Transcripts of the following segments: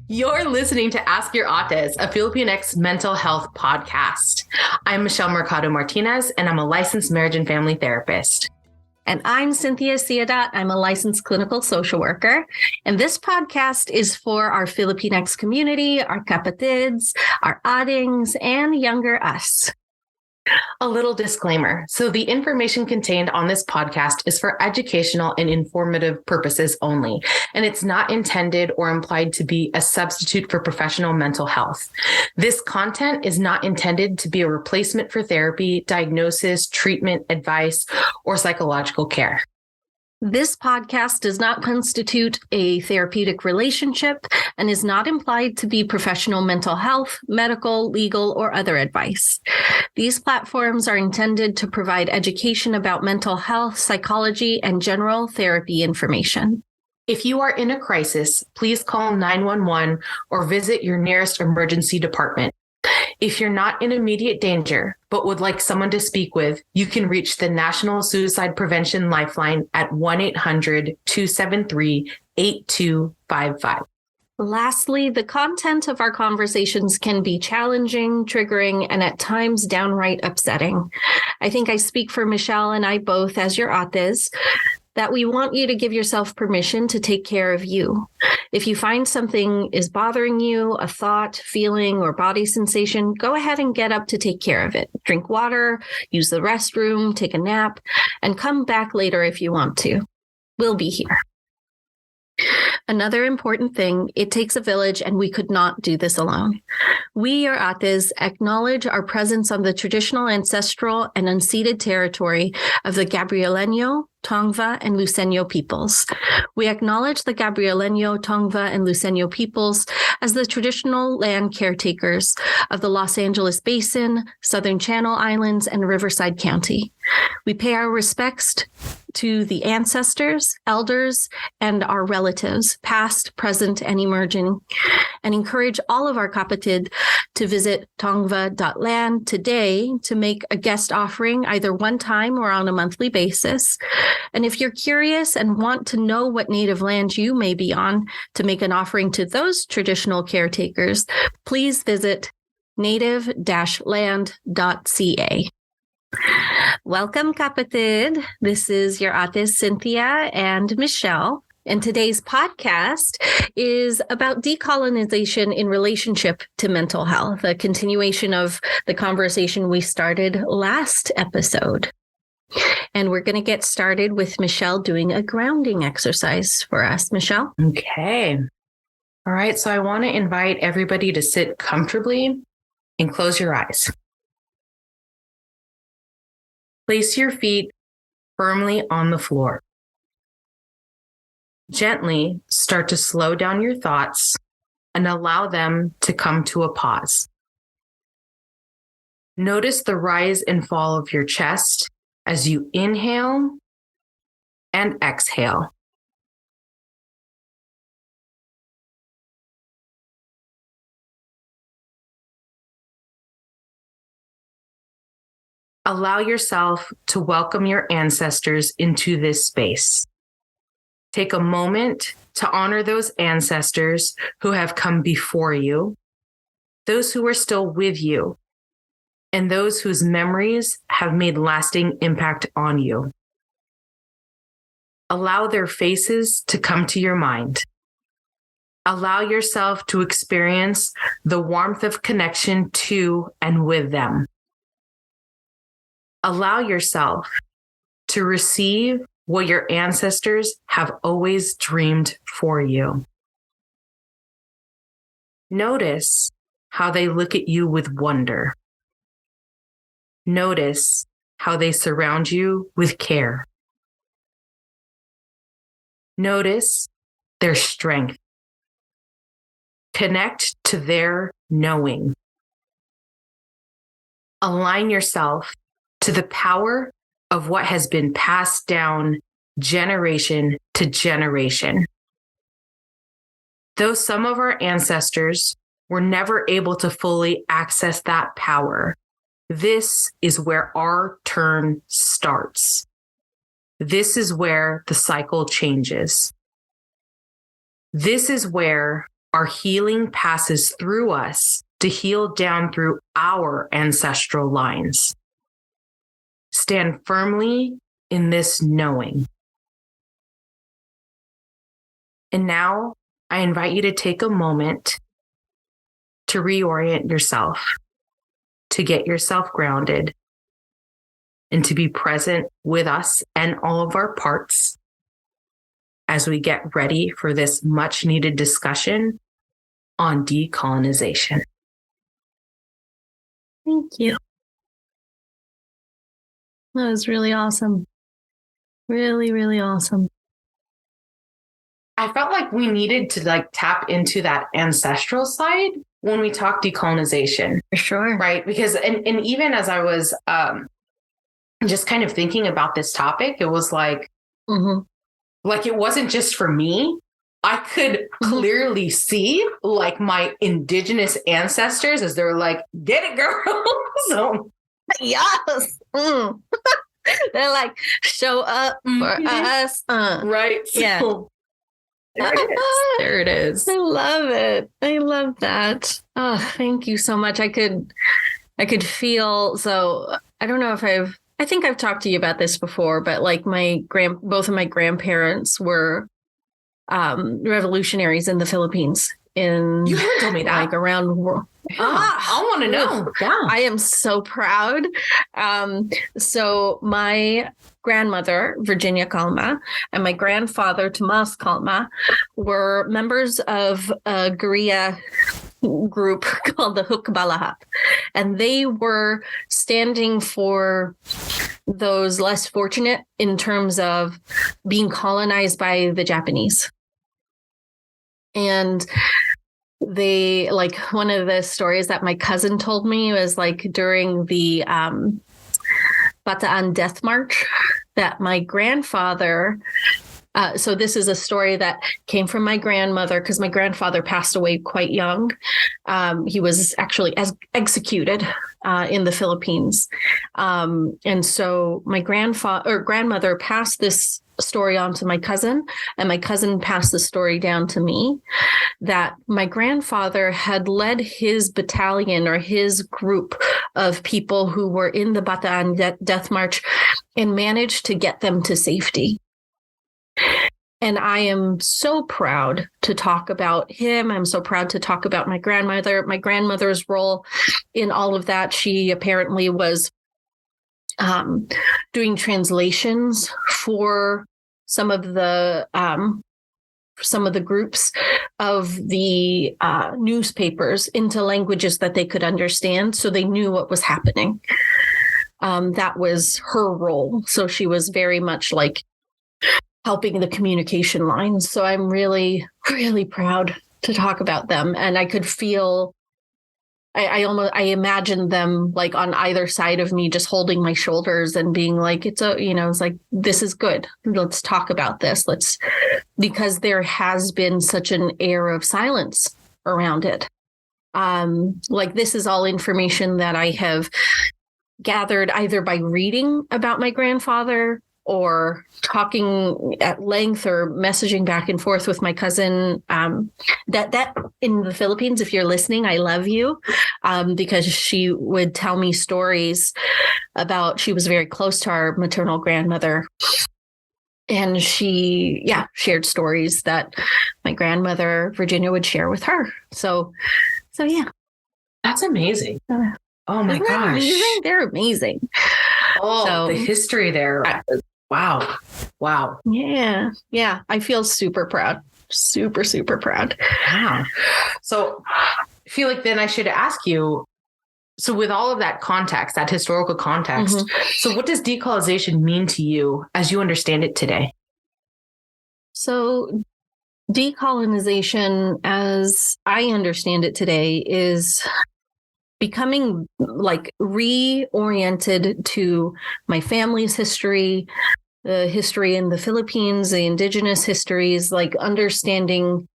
You're listening to Ask Your Autis, a Filipinx mental health podcast. I'm Michelle Mercado Martinez, and I'm a licensed marriage and family therapist. And I'm Cynthia Siadat. I'm a licensed clinical social worker. And this podcast is for our Filipinx community, our kapatids, our adings, and younger us. A little disclaimer. So the information contained on this podcast is for educational and informative purposes only, and it's not intended or implied to be a substitute for professional mental health. This content is not intended to be a replacement for therapy, diagnosis, treatment, advice, or psychological care. This podcast does not constitute a therapeutic relationship and is not implied to be professional mental health, medical, legal, or other advice. These platforms are intended to provide education about mental health, psychology, and general therapy information. If you are in a crisis, please call 911 or visit your nearest emergency department. If you're not in immediate danger, but would like someone to speak with, you can reach the National Suicide Prevention Lifeline at 1-800-273-8255. Lastly, the content of our conversations can be challenging, triggering, and at times downright upsetting. I think I speak for Michelle and I both as your autis, that we want you to give yourself permission to take care of you. If you find something is bothering you, a thought, feeling, or body sensation, go ahead and get up to take care of it. Drink water, use the restroom, take a nap, and come back later if you want to. We'll be here. Another important thing, it takes a village and we could not do this alone. We, your ates, acknowledge our presence on the traditional, ancestral, and unceded territory of the Gabrieleño, Tongva, and Luiseño peoples. We acknowledge the Gabrieleño, Tongva, and Luiseño peoples as the traditional land caretakers of the Los Angeles Basin, Southern Channel Islands, and Riverside County. We pay our respects to the ancestors, elders, and our relatives, past, present, and emerging, and encourage all of our kapatid to visit tongva.land today to make a guest offering either one time or on a monthly basis. And if you're curious and want to know what native land you may be on to make an offering to those traditional caretakers, please visit native-land.ca. Welcome, kapatid. This is your ates Cynthia and Michelle. And today's podcast is about decolonization in relationship to mental health, a continuation of the conversation we started last episode. And we're going to get started with Michelle doing a grounding exercise for us. Michelle? Okay. All right. So I want to invite everybody to sit comfortably and close your eyes. Place your feet firmly on the floor. Gently start to slow down your thoughts and allow them to come to a pause. Notice the rise and fall of your chest as you inhale and exhale. Allow yourself to welcome your ancestors into this space. Take a moment to honor those ancestors who have come before you, those who are still with you, and those whose memories have made lasting impact on you. Allow their faces to come to your mind. Allow yourself to experience the warmth of connection to and with them. Allow yourself to receive what your ancestors have always dreamed for you. Notice how they look at you with wonder. Notice how they surround you with care. Notice their strength. Connect to their knowing. Align yourself to the power of what has been passed down generation to generation. Though some of our ancestors were never able to fully access that power, this is where our turn starts. This is where the cycle changes. This is where our healing passes through us to heal down through our ancestral lines. Stand firmly in this knowing. And now I invite you to take a moment to reorient yourself, to get yourself grounded, and to be present with us and all of our parts as we get ready for this much needed discussion on decolonization. Thank you. That was really awesome. Really, really awesome. I felt like we needed to tap into that ancestral side when we talk decolonization. For sure. Right. Because, and even as I was just kind of thinking about this topic, it was like it wasn't just for me. I could clearly see like my indigenous ancestors as they were like, get it, girl. So yes. They're like, show up for us. Right. So, yeah. There it is. I love it. I love that. Oh, thank you so much. I could feel, so I don't know if I think I've talked to you about this before, but like both of my grandparents were revolutionaries in the Philippines. You haven't told me that. Like around the world. I want to know. Yeah. I am so proud. So my grandmother, Virginia Calma, and my grandfather, Tomas Calma, were members of a guerrilla group called the Hukbalahap. And they were standing for those less fortunate in terms of being colonized by the Japanese. And they, like, one of the stories that my cousin told me was like during the Bataan Death March that my grandfather, so this is a story that came from my grandmother because my grandfather passed away quite young. He was actually executed in the Philippines. And so my grandmother passed this story on to my cousin, and my cousin passed the story down to me, that my grandfather had led his battalion or his group of people who were in the Bataan Death March and managed to get them to safety. And I am so proud to talk about him. I'm so proud to talk about my grandmother's role in all of that. She apparently was doing translations for some of the groups of the newspapers into languages that they could understand, so they knew what was happening. That was her role. So she was very much like helping the communication lines. So I'm really, really proud to talk about them. And I could feel, I imagined them like on either side of me, just holding my shoulders and being like, it's like, this is good. Let's talk about this. Because there has been such an air of silence around it. Like, this is all information that I have gathered either by reading about my grandfather or talking at length or messaging back and forth with my cousin, that in the Philippines, if you're listening, I love you, because she would tell me stories about, she was very close to our maternal grandmother. And she, shared stories that my grandmother, Virginia, would share with her. So yeah. That's amazing. Oh my gosh. Amazing? They're amazing. Oh, the history there. Wow. Yeah. I feel super proud. Super, super proud. Yeah. So I feel like then I should ask you, so with all of that context, that historical context, so what does decolonization mean to you as you understand it today? So decolonization, as I understand it today, is becoming like reoriented to my family's history, the history in the Philippines, the indigenous histories, like understanding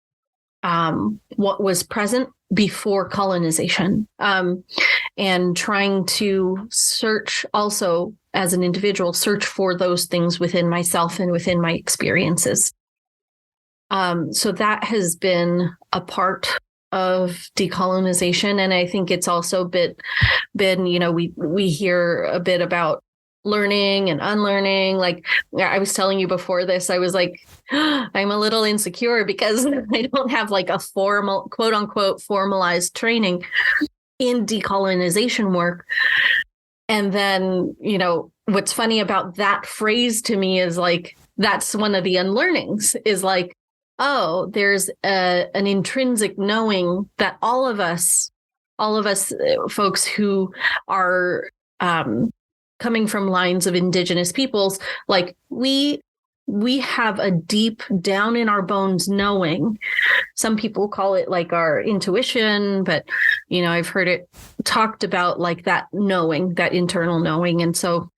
what was present before colonization, and trying to search also as an individual, search for those things within myself and within my experiences. So that has been a part of decolonization. And I think it's also been, we hear a bit about learning and unlearning. Like I was telling you before this, I was like, I'm a little insecure because I don't have like a formal, quote unquote, formalized training in decolonization work. And then, what's funny about that phrase to me is like, that's one of the unlearnings is like, oh, there's an intrinsic knowing that all of us folks who are coming from lines of indigenous peoples, like we have a deep down in our bones knowing. Some people call it like our intuition, but I've heard it talked about like that knowing, that internal knowing. And so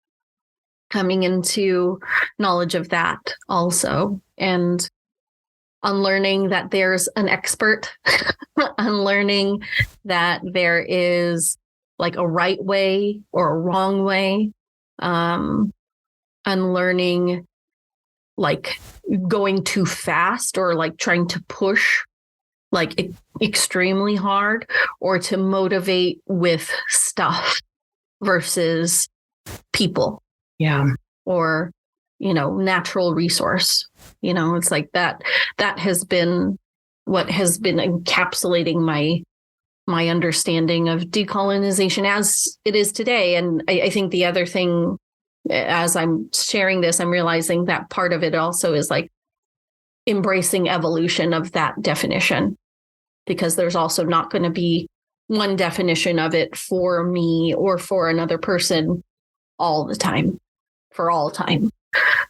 coming into knowledge of that also, and unlearning that there's an expert, unlearning that there is like a right way or a wrong way, unlearning like going too fast or like trying to push like extremely hard or to motivate with stuff versus people. Yeah. Or, natural resource. It's like that has been what has been encapsulating my understanding of decolonization as it is today. And I think the other thing, as I'm sharing this, I'm realizing that part of it also is like embracing evolution of that definition, because there's also not going to be one definition of it for me or for another person all the time, for all time.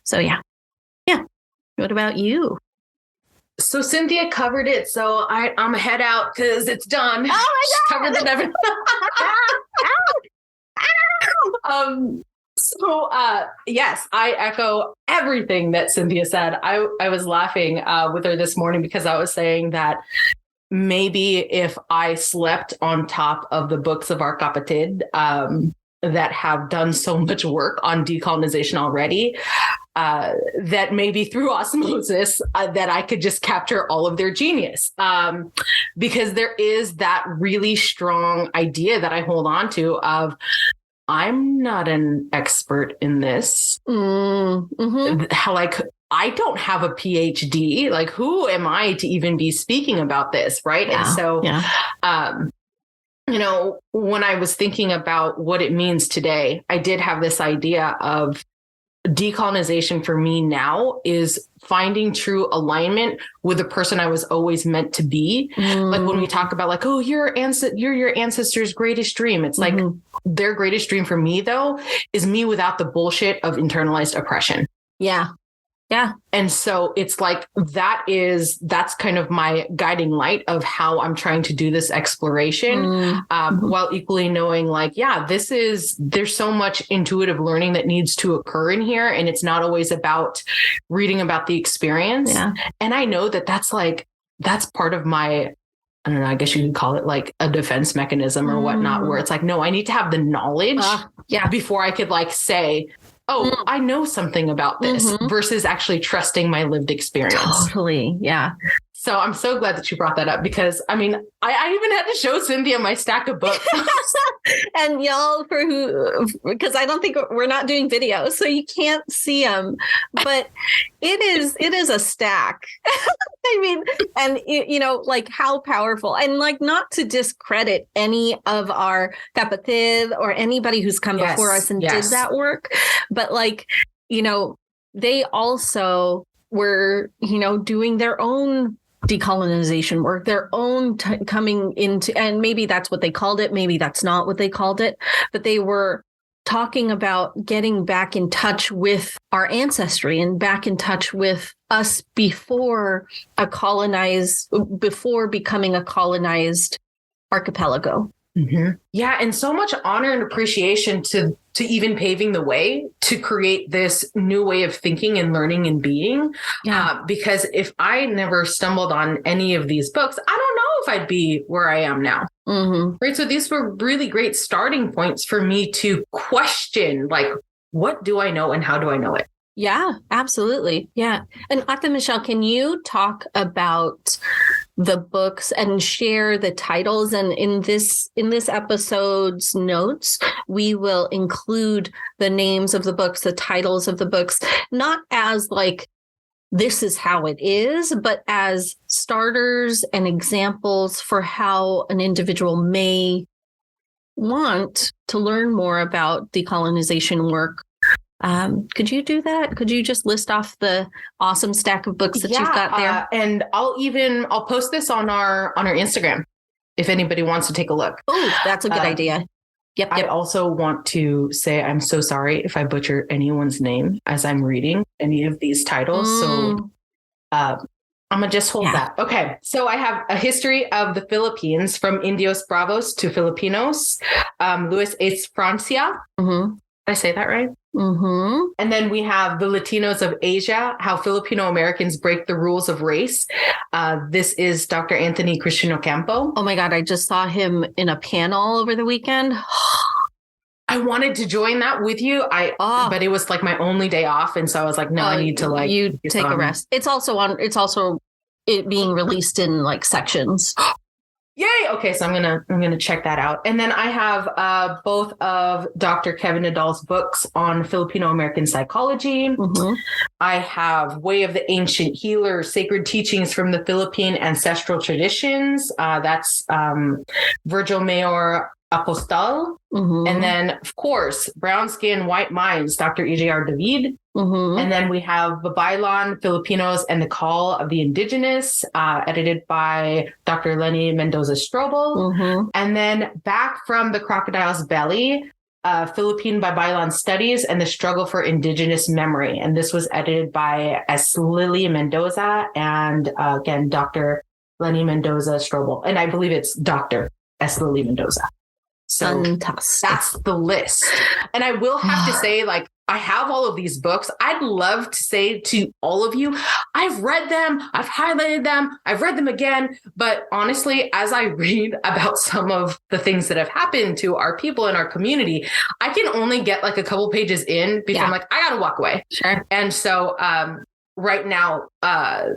So yeah. What about you? So Cynthia covered it. So I'm head out because it's done. Oh my God! Covered the never. Yes, I echo everything that Cynthia said. I was laughing with her this morning because I was saying that maybe if I slept on top of the books of our kapatid that have done so much work on decolonization already, that maybe through osmosis that I could just capture all of their genius, because there is that really strong idea that I hold on to of I'm not an expert in this. Mm-hmm. How like I don't have a PhD. Like who am I to even be speaking about this, right? Yeah. And so, when I was thinking about what it means today, I did have this idea of decolonization for me now is finding true alignment with the person I was always meant to be. Like when we talk about like, oh, you're your ancestors' greatest dream. It's like their greatest dream for me, though, is me without the bullshit of internalized oppression. Yeah. Yeah. And so it's like that's kind of my guiding light of how I'm trying to do this exploration, while equally knowing like, there's so much intuitive learning that needs to occur in here. And it's not always about reading about the experience. Yeah. And I know that that's part of my, I don't know, I guess you could call it like a defense mechanism or whatnot, where it's like, no, I need to have the knowledge before I could like say, oh, I know something about this versus actually trusting my lived experience. Totally. Yeah. So I'm so glad that you brought that up because, I mean, I even had to show Cynthia my stack of books. And y'all, because I don't think we're not doing video, so you can't see them, but it is a stack. I mean, and like how powerful, and like not to discredit any of our kapatid or anybody who's come before us and did that work, but like, they also were, doing their own decolonization work, their own coming into, and maybe that's what they called it, maybe that's not what they called it, but they were talking about getting back in touch with our ancestry and back in touch with us before becoming a colonized archipelago. Yeah. And so much honor and appreciation to even paving the way to create this new way of thinking and learning and being. Because if I never stumbled on any of these books, I don't know if I'd be where I am now. Right. So these were really great starting points for me to question, like, what do I know and how do I know it? Yeah, absolutely. Yeah. And Ate Michelle, can you talk about the books and share the titles? And in this episode's notes, we will include the names of the books, the titles of the books, not as like this is how it is, but as starters and examples for how an individual may want to learn more about decolonization work. Could you do that? Could you just list off the awesome stack of books that you've got there? And I'll post this on our Instagram if anybody wants to take a look. Oh, that's a good idea. Yep. I also want to say I'm so sorry if I butcher anyone's name as I'm reading any of these titles. So I'm going to just hold that. Okay. So I have a history of the Philippines from Indios Bravos to Filipinos. Luis es Francia. Mm-hmm. Did I say that right? Mm-hmm. And then we have the Latinos of Asia, how Filipino Americans break the rules of race. This is Dr. Anthony Christian Ocampo. Oh my God, I just saw him in a panel over the weekend. I wanted to join that with you. But it was like my only day off. And so I was like, no, I need to you take a rest. It's also it being released in like sections. Yay. Okay. So I'm going to check that out. And then I have both of Dr. Kevin Nadal's books on Filipino American psychology. Mm-hmm. I have Way of the Ancient Healer, Sacred Teachings from the Philippine Ancestral Traditions. That's Virgil Mayor Apostol. Mm-hmm. And then, of course, Brown Skin, White Minds, Dr. E.J.R. David. Mm-hmm. And then we have Babaylan, Filipinos, and the Call of the Indigenous, edited by Dr. Lenny Mendoza Strobel. Mm-hmm. And then Back from the Crocodile's Belly, Philippine Babaylan Studies and the Struggle for Indigenous Memory. And this was edited by S. Lily Mendoza and, again, Dr. Lenny Mendoza Strobel. And I believe it's Dr. S. Lily Mendoza. So fantastic. That's the list. And I will have to say, like, I have all of these books. I'd love to say to all of you, I've read them, I've highlighted them, I've read them again. But honestly, as I read about some of the things that have happened to our people in our community, I can only get like a couple pages in before I'm like, I got to walk away. Sure. And so right now,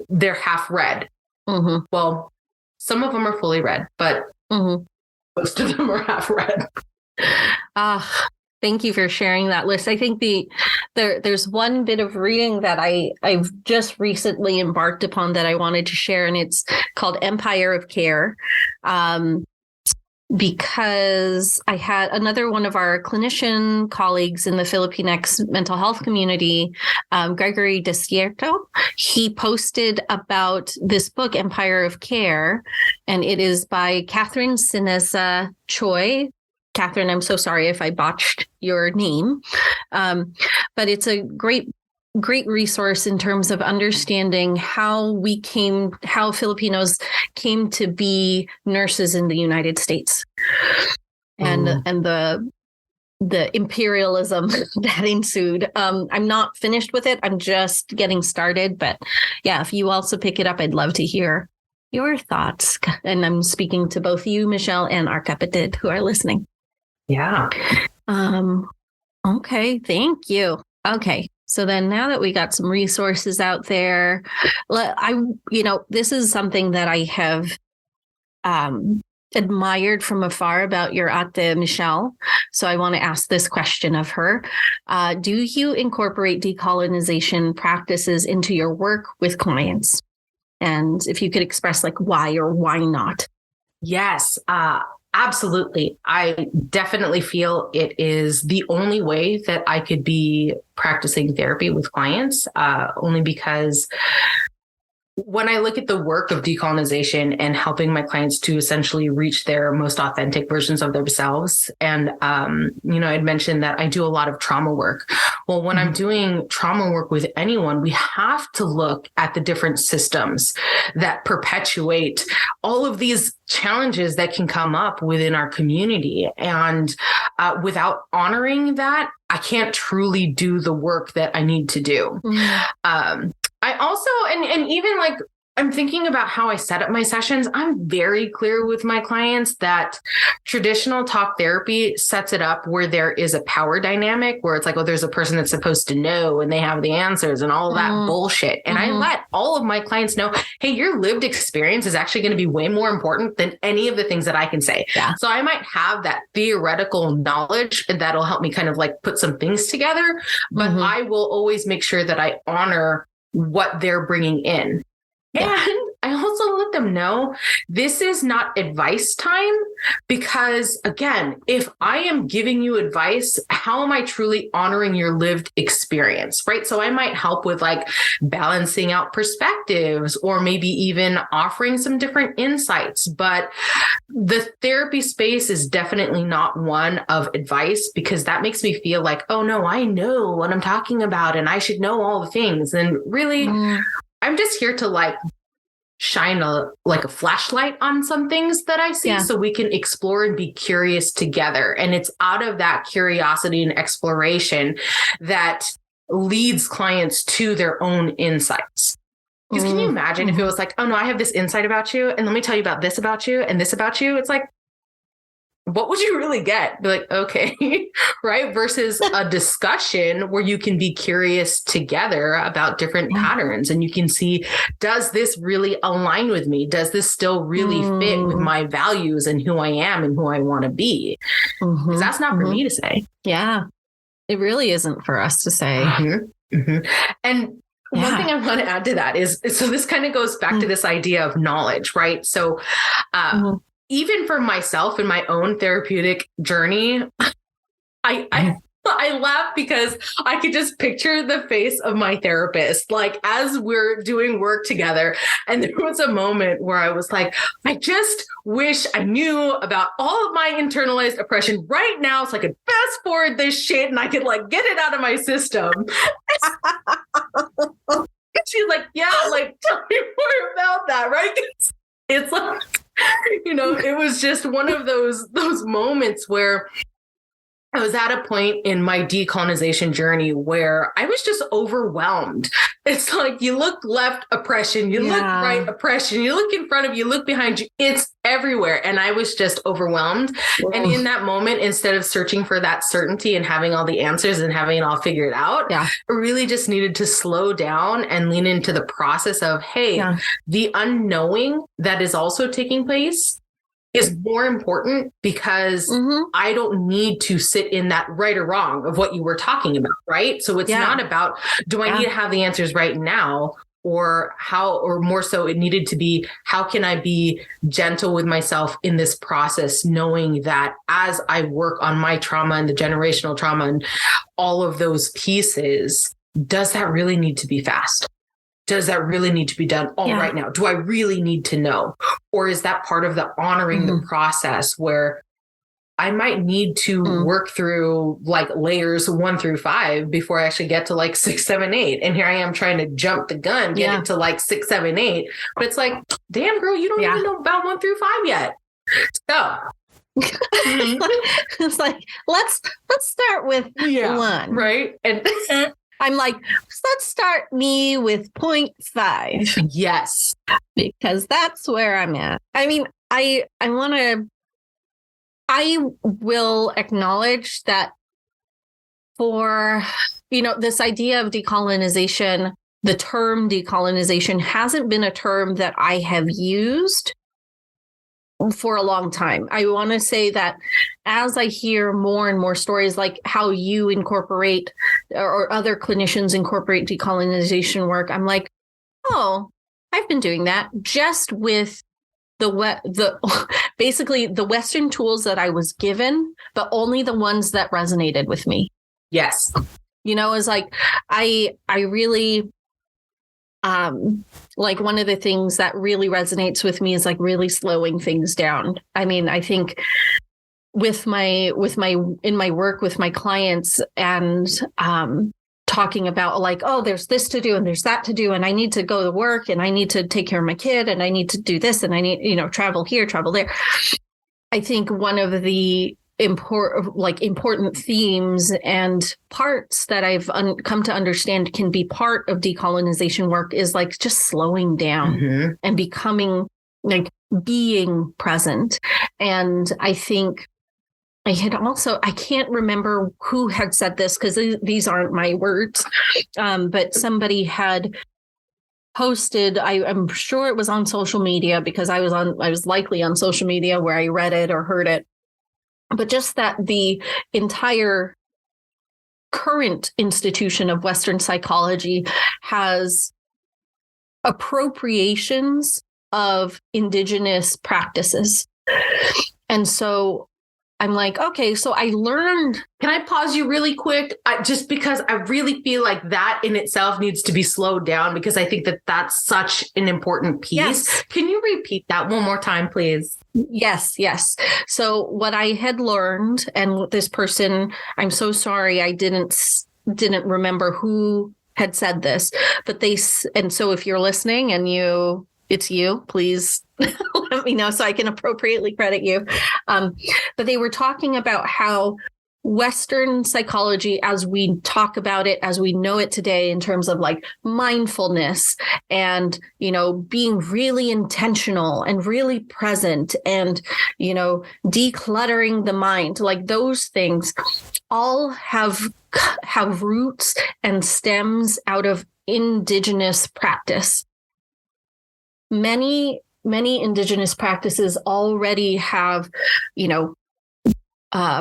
they're half read. Mm-hmm. Well, some of them are fully read, but most of them are half read. Thank you for sharing that list. I think there's one bit of reading that I've just recently embarked upon that I wanted to share, and it's called Empire of Care. Because I had another one of our clinician colleagues in the Filipinx mental health community, Gregory Desierto, he posted about this book, Empire of Care, and it is by Catherine Sinesa Choi. Catherine, I'm so sorry if I botched your name, but it's a great resource in terms of understanding how Filipinos came to be nurses in the United States, and the imperialism that ensued. I'm not finished with it. I'm just getting started, but yeah, if you also pick it up, I'd love to hear your thoughts. And I'm speaking to both you, Michelle, and our kapatid who are listening. Yeah. Okay. Thank you. Okay. So then now that we got some resources out there, this is something that I have admired from afar about your Ate Michelle. So I want to ask this question of her. Do you incorporate decolonization practices into your work with clients? And if you could express like why or why not? Yes. Absolutely. I definitely feel it is the only way that I could be practicing therapy with clients, only because when I look at the work of decolonization and helping my clients to essentially reach their most authentic versions of themselves, and, I'd mentioned that I do a lot of trauma work. Well, when I'm doing trauma work with anyone, we have to look at the different systems that perpetuate all of these challenges that can come up within our community. And without honoring that, I can't truly do the work that I need to do. I also, and even like I'm thinking about how I set up my sessions. I'm very clear with my clients that traditional talk therapy sets it up where there is a power dynamic where it's like, oh, there's a person that's supposed to know and they have the answers and all that bullshit. And I let all of my clients know, hey, your lived experience is actually going to be way more important than any of the things that I can say. Yeah. So I might have that theoretical knowledge and that'll help me kind of like put some things together, but I will always make sure that I honor what they're bringing in. And I also let them know this is not advice time because, again, if I am giving you advice, how am I truly honoring your lived experience, right? So I might help with like balancing out perspectives or maybe even offering some different insights. But the therapy space is definitely not one of advice because that makes me feel like, oh, no, I know what I'm talking about and I should know all the things. And really, I'm just here to like shine a flashlight on some things that I see so we can explore and be curious together. And it's out of that curiosity and exploration that leads clients to their own insights. Because can you imagine if it was like, oh no, I have this insight about you and let me tell you about this about you and this about you. It's like, what would you really get? Be like, okay, right? Versus a discussion where you can be curious together about different patterns and you can see, does this really align with me? Does this still really fit with my values and who I am and who I want to be? Because that's not for me to say. Yeah, it really isn't for us to say. And one thing I want to add to that is, so this kind of goes back to this idea of knowledge, right? So, even for myself in my own therapeutic journey, I laugh because I could just picture the face of my therapist, like as we're doing work together. And there was a moment where I was like, I just wish I knew about all of my internalized oppression right now so I could fast forward this shit and I could like get it out of my system. And she's like, yeah, like tell me more about that, right? It's like, it was just one of those moments where I was at a point in my decolonization journey where I was just overwhelmed. It's like you look left, oppression, you look right, oppression, you look in front of you, look behind you, it's everywhere. And I was just overwhelmed. And in that moment, instead of searching for that certainty and having all the answers and having it all figured out, I really just needed to slow down and lean into the process of, hey, the unknowing that is also taking place is more important because I don't need to sit in that right or wrong of what you were talking about, right? So it's not about, do I need to have the answers right now or how, or more so it needed to be, how can I be gentle with myself in this process, knowing that as I work on my trauma and the generational trauma and all of those pieces, does that really need to be fast? Does that really need to be done right now? Do I really need to know? Or is that part of the honoring the process where I might need to work through like layers 1 through 5 before I actually get to like 6, 7, 8. And here I am trying to jump the gun, get it to like 6, 7, 8. But it's like, damn girl, you don't even know about 1 through 5 yet. So it's like, let's start with 1. Right. And I'm like, let's start me with 0.5. Yes. Because that's where I'm at. I mean, I will acknowledge that for, this idea of decolonization, the term decolonization hasn't been a term that I have used for a long time. I want to say that as I hear more and more stories like how you incorporate or other clinicians incorporate decolonization work, I'm like, oh, I've been doing that just with basically the Western tools that I was given, but only the ones that resonated with me. Yes. It's like, I really, like one of the things that really resonates with me is like really slowing things down. I mean, I think in my work with my clients and, talking about like, oh, there's this to do and there's that to do. And I need to go to work and I need to take care of my kid and I need to do this and I need, travel here, travel there. I think one of the important themes and parts that I've come to understand can be part of decolonization work is like just slowing down and becoming like being present. And I think I can't remember who had said this because these aren't my words, but somebody had posted, I'm sure it was on social media because I was likely on social media where I read it or heard it. But just that the entire current institution of Western psychology has appropriations of indigenous practices. And so I'm like, okay, so I learned. Can I pause you really quick? Just because I really feel like that in itself needs to be slowed down because I think that that's such an important piece. Yes. Can you repeat that one more time, please? Yes. So what I had learned, and this person, I'm so sorry, I didn't remember who had said this, but and so if you're listening and it's you, please let me know so I can appropriately credit you. But they were talking about how Western psychology, as we talk about it, as we know it today in terms of like mindfulness and, being really intentional and really present and, decluttering the mind, like those things all have roots and stems out of indigenous practice. Many indigenous practices already have,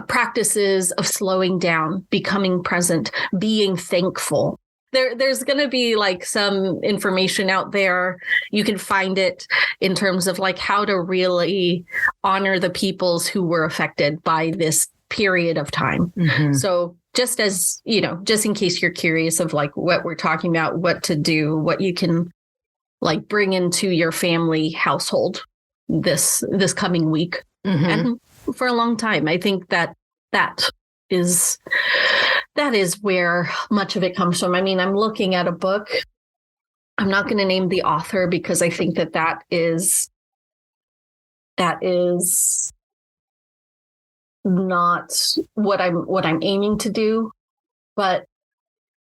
practices of slowing down, becoming present, being thankful. There's going to be like some information out there. You can find it in terms of like how to really honor the peoples who were affected by this period of time. So just as, just in case you're curious of like what we're talking about, what to do, what you can like bring into your family household this coming week and for a long time. I think that is where much of it comes from. I mean, I'm looking at a book. I'm not going to name the author because I think that is not what I'm aiming to do, but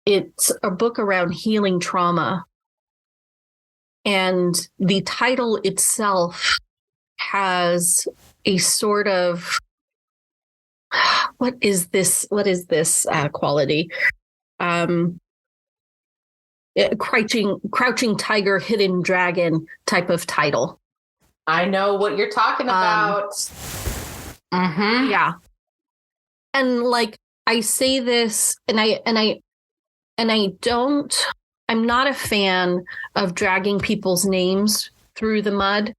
it's a book around healing trauma. And the title itself has a sort of, what is this quality? Crouching tiger, hidden dragon type of title. I know what you're talking about. Yeah. And like, I say this and I'm not a fan of dragging people's names through the mud.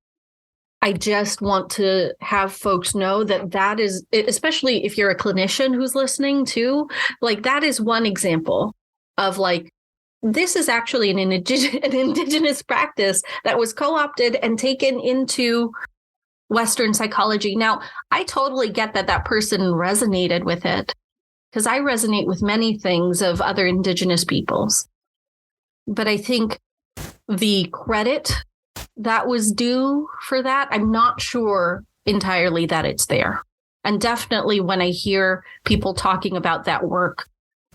I just want to have folks know that is, especially if you're a clinician who's listening too, like that is one example of like, this is actually an indigenous practice that was co-opted and taken into Western psychology. Now, I totally get that person resonated with it because I resonate with many things of other indigenous peoples. But I think the credit that was due for that, I'm not sure entirely that it's there. And definitely when I hear people talking about that work,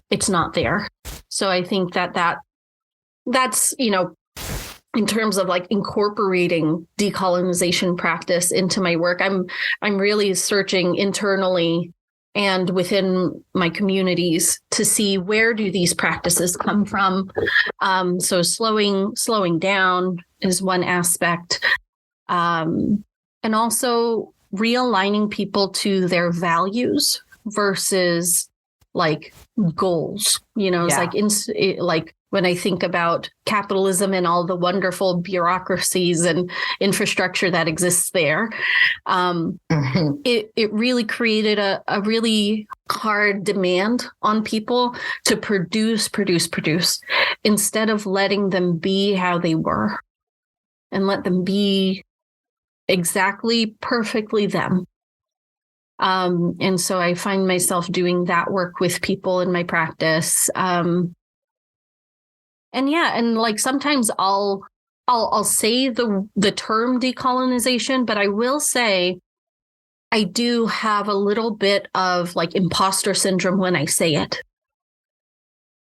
it's not there. So I think that's, in terms of like incorporating decolonization practice into my work, I'm really searching internally and within my communities to see where do these practices come from. So slowing down is one aspect. And also realigning people to their values versus like goals, it's like when I think about capitalism and all the wonderful bureaucracies and infrastructure that exists there, it really created a really hard demand on people to produce instead of letting them be how they were and let them be exactly perfectly them. And so I find myself doing that work with people in my practice. And like sometimes I'll say the term decolonization, but I will say I do have a little bit of like imposter syndrome when I say it.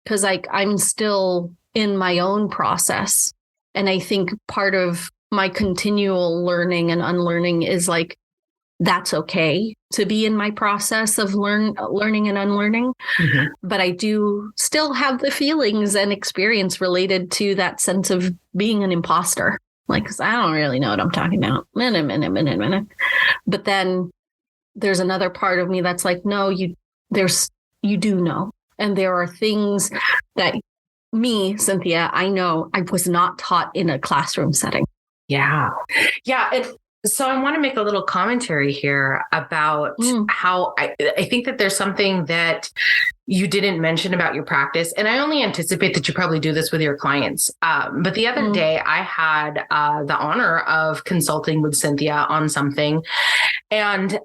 Because like I'm still in my own process. And I think part of my continual learning and unlearning is like, that's okay to be in my process of learning and unlearning. Mm-hmm. But I do still have the feelings and experience related to that sense of being an imposter. Like, because I don't really know what I'm talking about. Minute. But then there's another part of me that's like, no, you do know. And there are things that me, Cynthia, I know I was not taught in a classroom setting. Yeah. And so I want to make a little commentary here about how I think that there's something that you didn't mention about your practice. And I only anticipate that you probably do this with your clients. But the other day I had the honor of consulting with Cynthia on something. And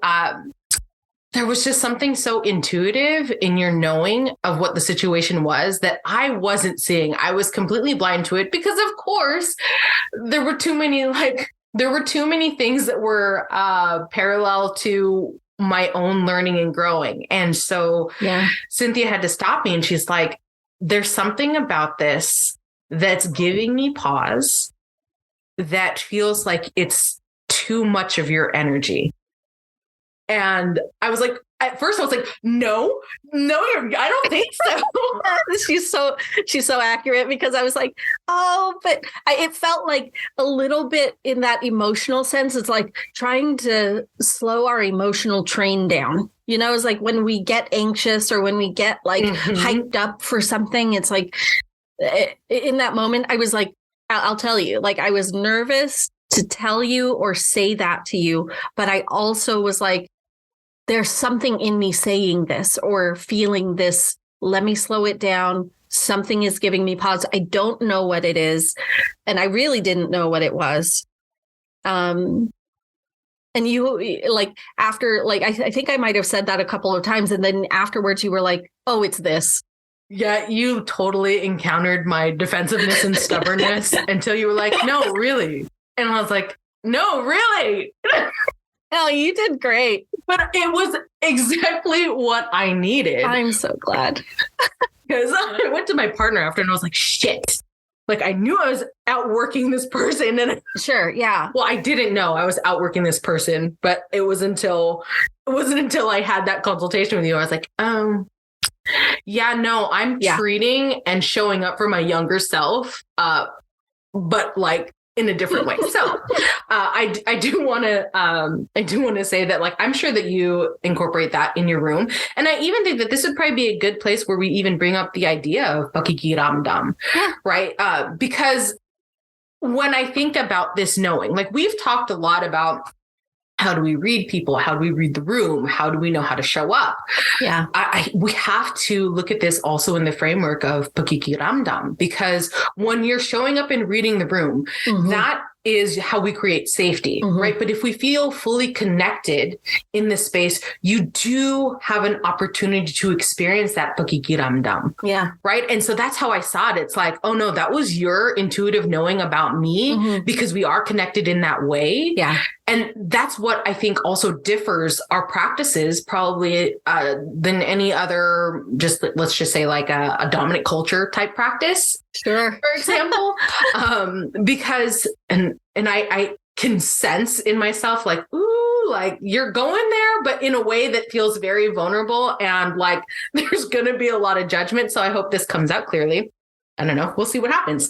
there was just something so intuitive in your knowing of what the situation was that I wasn't seeing. I was completely blind to it because, of course, there were too many things that were parallel to my own learning and growing. And so Cynthia had to stop me and she's like, there's something about this that's giving me pause that feels like it's too much of your energy. And I was like, at first I was like, no, I don't think so. she's so accurate because I was like, oh, but it felt like a little bit in that emotional sense. It's like trying to slow our emotional train down. You know, it's like when we get anxious or when we get like hyped up for something, it's like in that moment, I was like, I'll tell you, like I was nervous to tell you or say that to you. But I also was like, there's something in me saying this or feeling this. Let me slow it down. Something is giving me pause. I don't know what it is. And I really didn't know what it was. And you like after, like, I think I might have said that a couple of times. And then afterwards you were like, oh, it's this. Yeah, you totally encountered my defensiveness and stubbornness until you were like, no, really. And I was like, no, really. Oh, you did great. But it was exactly what I needed. I'm so glad. Because I went to my partner after and I was like, shit. Like I knew I was outworking this person. And sure, yeah. Well, I didn't know I was outworking this person, but it wasn't until I had that consultation with you. I was like, yeah, no, I'm treating and showing up for my younger self, but like in a different way. So I do want to say that, like, I'm sure that you incorporate that in your room. And I even think that this would probably be a good place where we even bring up the idea of pakikiramdam, right? Because when I think about this knowing, like we've talked a lot about how do we read people? How do we read the room? How do we know how to show up? Yeah. We have to look at this also in the framework of pakikiramdam, because when you're showing up and reading the room, that is how we create safety, right? But if we feel fully connected in this space, you do have an opportunity to experience that pakikiramdam. Yeah. Right. And so that's how I saw it. It's like, oh no, that was your intuitive knowing about me because we are connected in that way. Yeah. And that's what I think also differs our practices probably than any other, just let's just say like a dominant culture type practice. Sure. For example, because, and I can sense in myself, like, ooh, like you're going there, but in a way that feels very vulnerable. And like, there's going to be a lot of judgment. So I hope this comes out clearly. I don't know. We'll see what happens.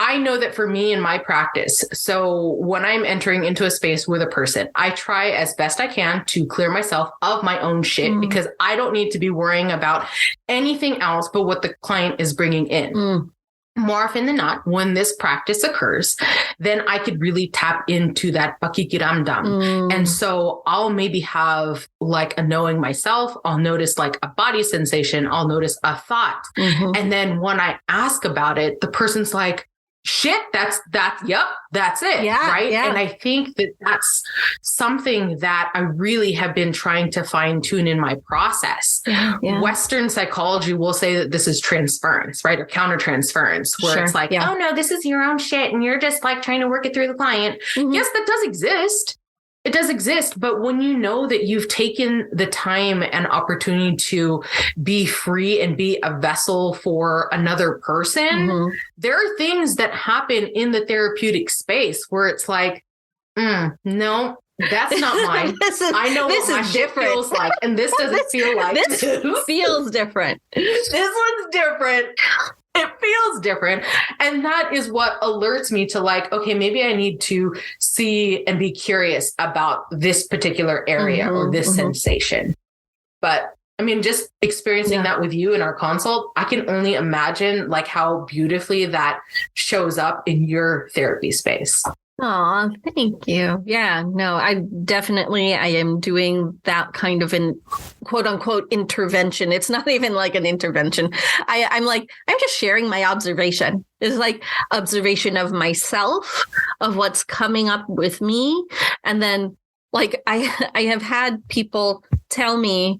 I know that for me in my practice, so when I'm entering into a space with a person, I try as best I can to clear myself of my own shit because I don't need to be worrying about anything else but what the client is bringing in. More often than not, when this practice occurs, then I could really tap into that pakikiramdam. And so I'll maybe have like a knowing myself. I'll notice like a body sensation. I'll notice a thought. And then when I ask about it, the person's like, shit, yep, that's it. Yeah, right. Yeah. And I think that that's something that I really have been trying to fine tune in my process. Yeah. Western psychology will say that this is transference, right? Or countertransference, where it's like, oh no, this is your own shit. And you're just like trying to work it through the client. Yes, that does exist. It does exist, but when you know that you've taken the time and opportunity to be free and be a vessel for another person, there are things that happen in the therapeutic space where it's like, no, that's not mine. I know what my shit feels like, and this doesn't feel like this. Feels different. This one's different. It feels different. And that is what alerts me to like, okay, maybe I need to see and be curious about this particular area or this sensation. But I mean, just experiencing that with you in our consult, I can only imagine like how beautifully that shows up in your therapy space. Oh, thank you. Yeah, no, I am doing that kind of an quote unquote intervention. It's not even like an intervention. I'm just sharing my observation. It's like observation of myself, of what's coming up with me. And then like I have had people tell me,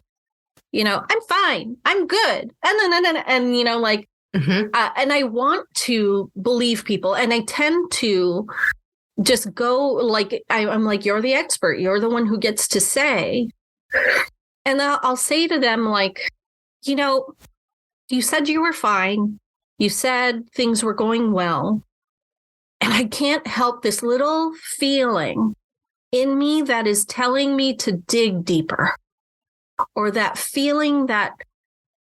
I'm fine, I'm good. And you know, like, and I want to believe people, and I tend to just go like, I'm like, you're the expert. You're the one who gets to say. And I'll say to them like, you said you were fine. You said things were going well. And I can't help this little feeling in me that is telling me to dig deeper, or that feeling that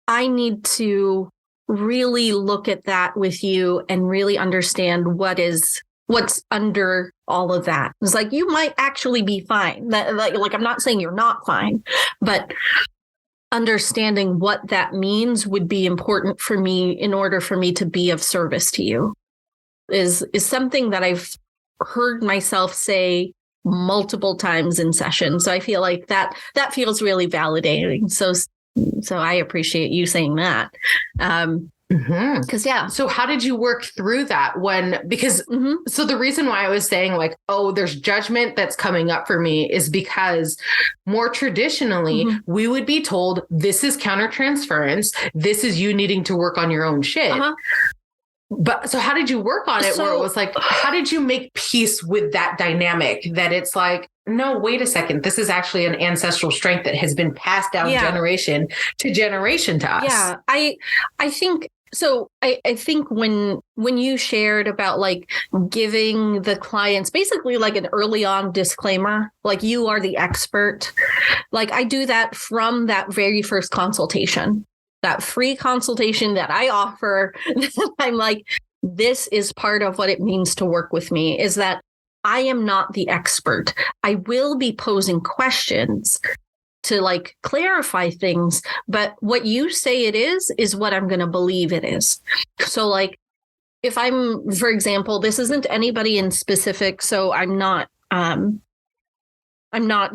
I need to really look at that with you and really understand what's under all of that. It's like, you might actually be fine. Like I'm not saying you're not fine, but understanding what that means would be important for me in order for me to be of service to you is something that I've heard myself say multiple times in sessions. So I feel like that feels really validating. So I appreciate you saying that. Because So how did you work through that so the reason why I was saying like, oh, there's judgment that's coming up for me is because more traditionally we would be told this is countertransference. This is you needing to work on your own shit. But so how did you work on it where it was like, how did you make peace with that dynamic that it's like, no, wait a second, this is actually an ancestral strength that has been passed down generation to generation to us. Yeah, I think so. I think when you shared about like giving the clients basically like an early on disclaimer, like you are the expert, like I do that from that very first consultation. That free consultation that I offer, I'm like, this is part of what it means to work with me, is that I am not the expert. I will be posing questions to like clarify things, but what you say it is what I'm going to believe it is. So like, if I'm, for example, this isn't anybody in specific, so I'm not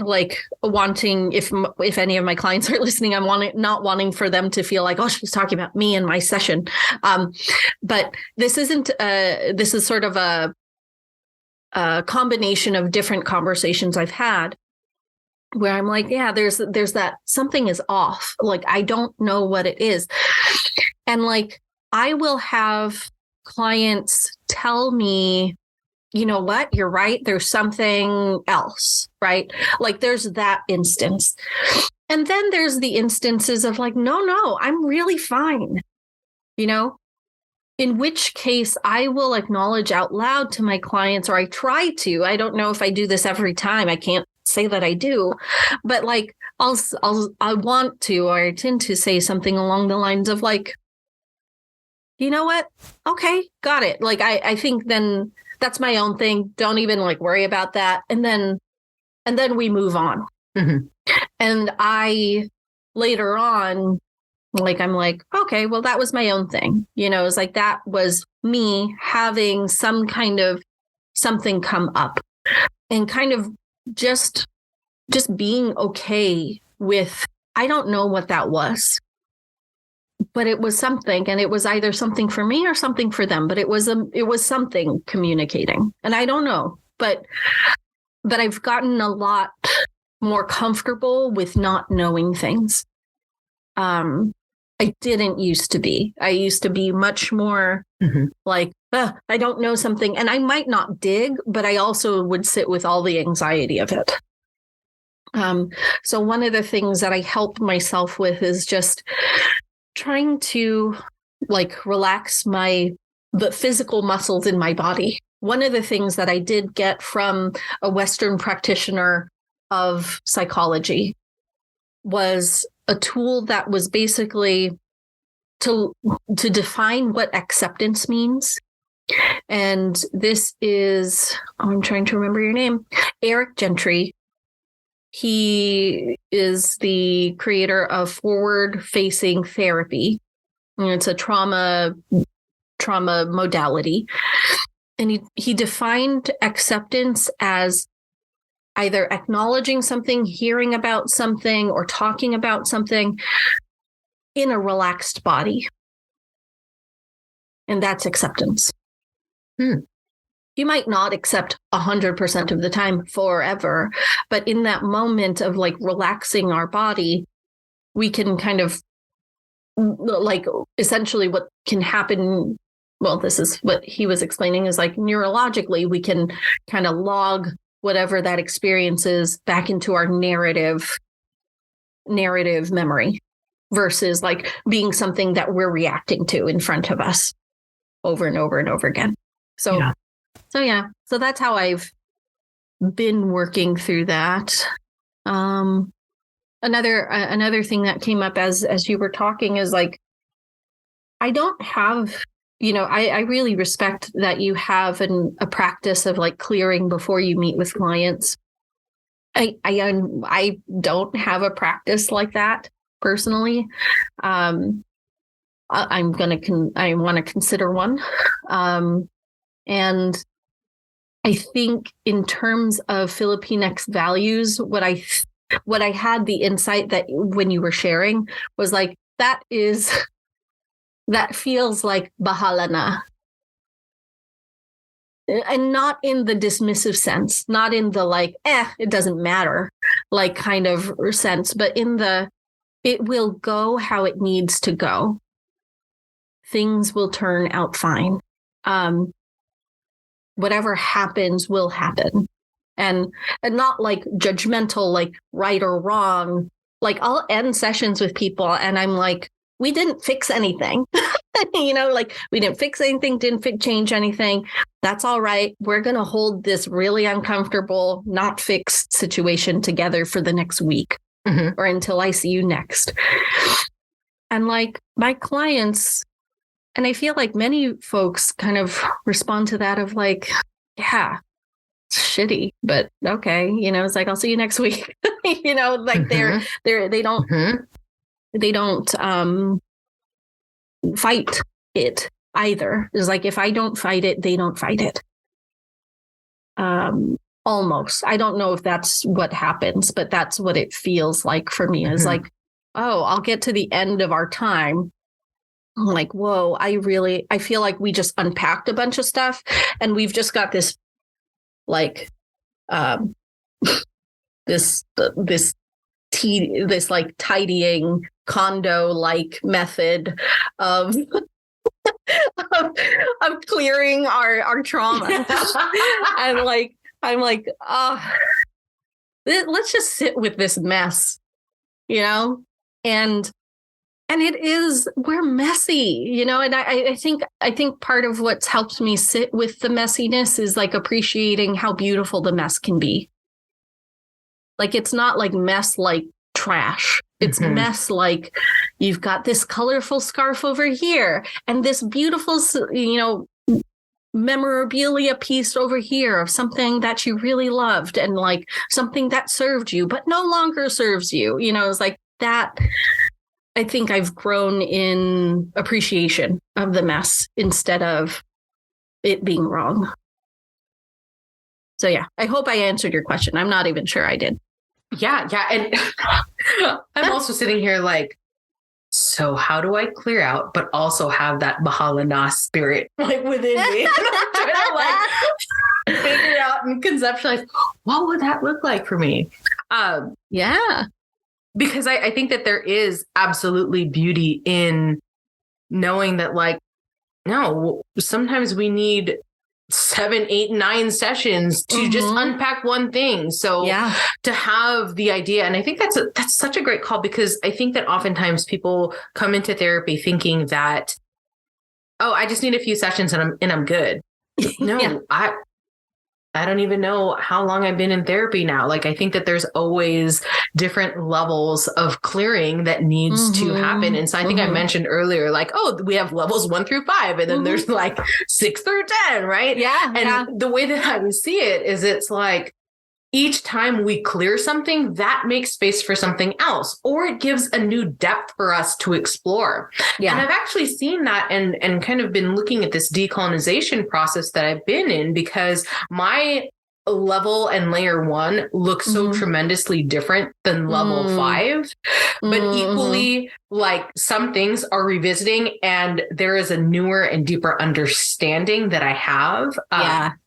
like wanting, if any of my clients are listening, I'm not wanting for them to feel like, oh, she's talking about me in my session. But this is sort of a combination of different conversations I've had where I'm like, yeah, there's that something is off. Like, I don't know what it is. And like, I will have clients tell me, you know what, you're right. There's something else, right? Like there's that instance. And then there's the instances of like, no, I'm really fine. In which case I will acknowledge out loud to my clients, or I try to. I don't know if I do this every time. I can't say that I do, but like I want to, or I tend to say something along the lines of like, you know what? Okay, got it. Like I think then that's my own thing. Don't even like worry about that. And then we move on. And I later on, like, I'm like, okay, well, that was my own thing. It's like, that was me having some kind of something come up, and kind of just being okay with, I don't know what that was, but it was something, and it was either something for me or something for them, but it was something communicating, and I don't know, but I've gotten a lot more comfortable with not knowing things. I didn't used to be. I used to be much more like, I don't know something, and I might not dig, but I also would sit with all the anxiety of it. So one of the things that I help myself with is just trying to like relax the physical muscles in my body. One of the things that I did get from a Western practitioner of psychology was a tool that was basically to define what acceptance means. And this is, I'm trying to remember your name, Eric Gentry. He is the creator of forward-facing therapy. And it's a trauma modality. And he defined acceptance as either acknowledging something, hearing about something, or talking about something in a relaxed body. And that's acceptance. You might not accept 100% of the time forever, but in that moment of like relaxing our body, we can kind of like essentially what can happen. Well, this is what he was explaining is like neurologically, we can kind of log whatever that experience is back into our narrative memory versus like being something that we're reacting to in front of us over and over and over again. So that's how I've been working through that. Another thing that came up as you were talking is like, I don't have, I really respect that you have a practice of like clearing before you meet with clients. I don't have a practice like that personally. I want to consider one. And I think in terms of Filipinx values, what I had the insight that when you were sharing was like, that feels like bahala na. And not in the dismissive sense, not in the like, it doesn't matter, like kind of sense, but in the, it will go how it needs to go. Things will turn out fine. Whatever happens will happen. And not like judgmental, like right or wrong. Like I'll end sessions with people and I'm like, we didn't fix anything. Like we didn't fix anything, didn't change anything. That's all right. We're going to hold this really uncomfortable, not fixed situation together for the next week or until I see you next. And like my clients, and I feel like many folks kind of respond to that of like, yeah, it's shitty, but okay. It's like, I'll see you next week. Like they don't fight it either. It's like, if I don't fight it, they don't fight it. Almost. I don't know if that's what happens, but that's what it feels like for me. It's like, oh, I'll get to the end of our time. I'm like, whoa, I feel like we just unpacked a bunch of stuff and we've just got this like this like tidying condo like method of clearing our trauma. And like I'm like, let's just sit with this mess, and it is, we're messy, and I think part of what's helped me sit with the messiness is like appreciating how beautiful the mess can be. Like, it's not like mess like trash. It's mess like you've got this colorful scarf over here and this beautiful, memorabilia piece over here of something that you really loved and like something that served you, but no longer serves you. It's like that. I think I've grown in appreciation of the mess instead of it being wrong. So yeah, I hope I answered your question. I'm not even sure I did. Yeah. And I'm also sitting here like, so how do I clear out, but also have that bahala na spirit like within me? And I'm trying to like figure out and conceptualize what would that look like for me? Yeah. Because I think that there is absolutely beauty in knowing that, like, no, sometimes we need 7, 8, 9 sessions to just unpack one thing. So to have the idea, and I think that's such a great call, because I think that oftentimes people come into therapy thinking that, oh, I just need a few sessions and I'm good. No, I don't even know how long I've been in therapy now. Like, I think that there's always different levels of clearing that needs to happen. And so I think I mentioned earlier, like, oh, we have levels 1 through 5, and then there's like 6 through 10, right? Yeah. And the way that I would see it is, it's like, each time we clear something, that makes space for something else, or it gives a new depth for us to explore. Yeah. And I've actually seen that and kind of been looking at this decolonization process that I've been in, because my level and layer 1 looks so tremendously different than level 5, but equally, like, some things are revisiting, and there is a newer and deeper understanding that I have.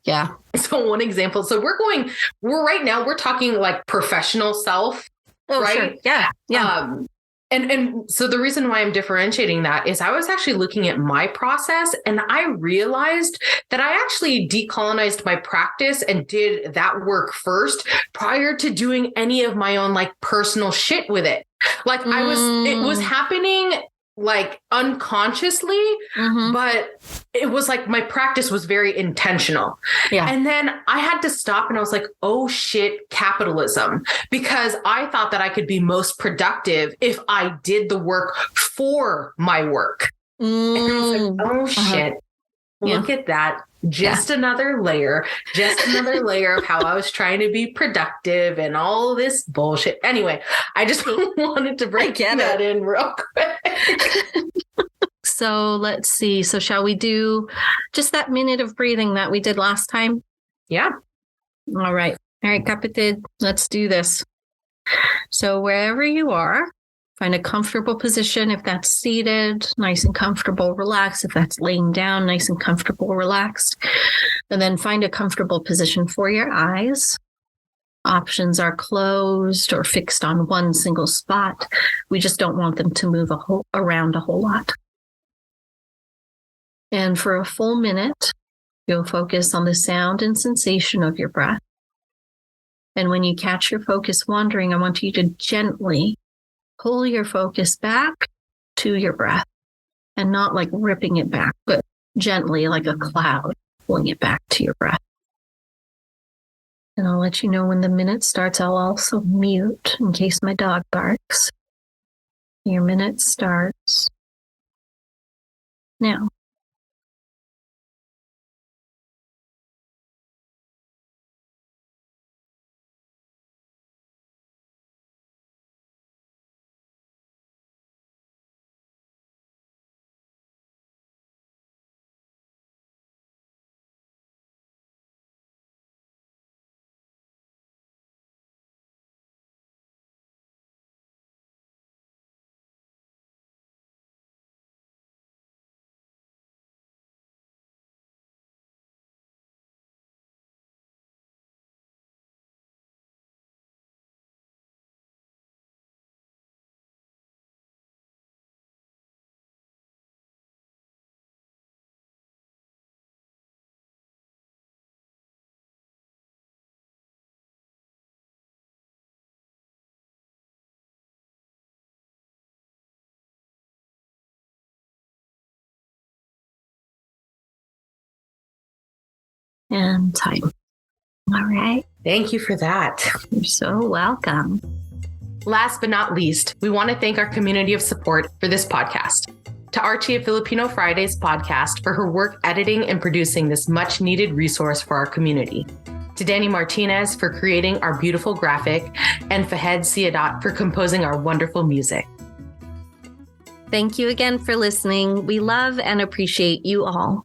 Yeah. So one example, so we're talking like professional self, right? Sure. Yeah. And so the reason why I'm differentiating that is, I was actually looking at my process, and I realized that I actually decolonized my practice and did that work first prior to doing any of my own like personal shit with it. Like it was happening like unconsciously, but it was like my practice was very intentional. Yeah. And then I had to stop, and I was like, oh shit, capitalism, because I thought that I could be most productive if I did the work for my work. And I was like, oh shit, look at that. Just another layer of how I was trying to be productive and all this bullshit. Anyway, I just wanted to break that in real quick. So let's see. So shall we do just that minute of breathing that we did last time? Yeah. All right, kapatid, let's do this. So wherever you are, find a comfortable position. If that's seated, nice and comfortable, relaxed. If that's laying down, nice and comfortable, relaxed. And then find a comfortable position for your eyes. Options are closed or fixed on one single spot. We just don't want them to move around a whole lot. And for a full minute, you'll focus on the sound and sensation of your breath. And when you catch your focus wandering, I want you to gently pull your focus back to your breath, and not like ripping it back, but gently, like a cloud, pulling it back to your breath. And I'll let you know when the minute starts. I'll also mute in case my dog barks. Your minute starts now. And time. All right. Thank you for that. You're so welcome. Last but not least, we want to thank our community of support for this podcast. To Archie of Filipino Fridays podcast for her work editing and producing this much needed resource for our community. To Danny Martinez for creating our beautiful graphic, and Fahed Siadat for composing our wonderful music. Thank you again for listening. We love and appreciate you all.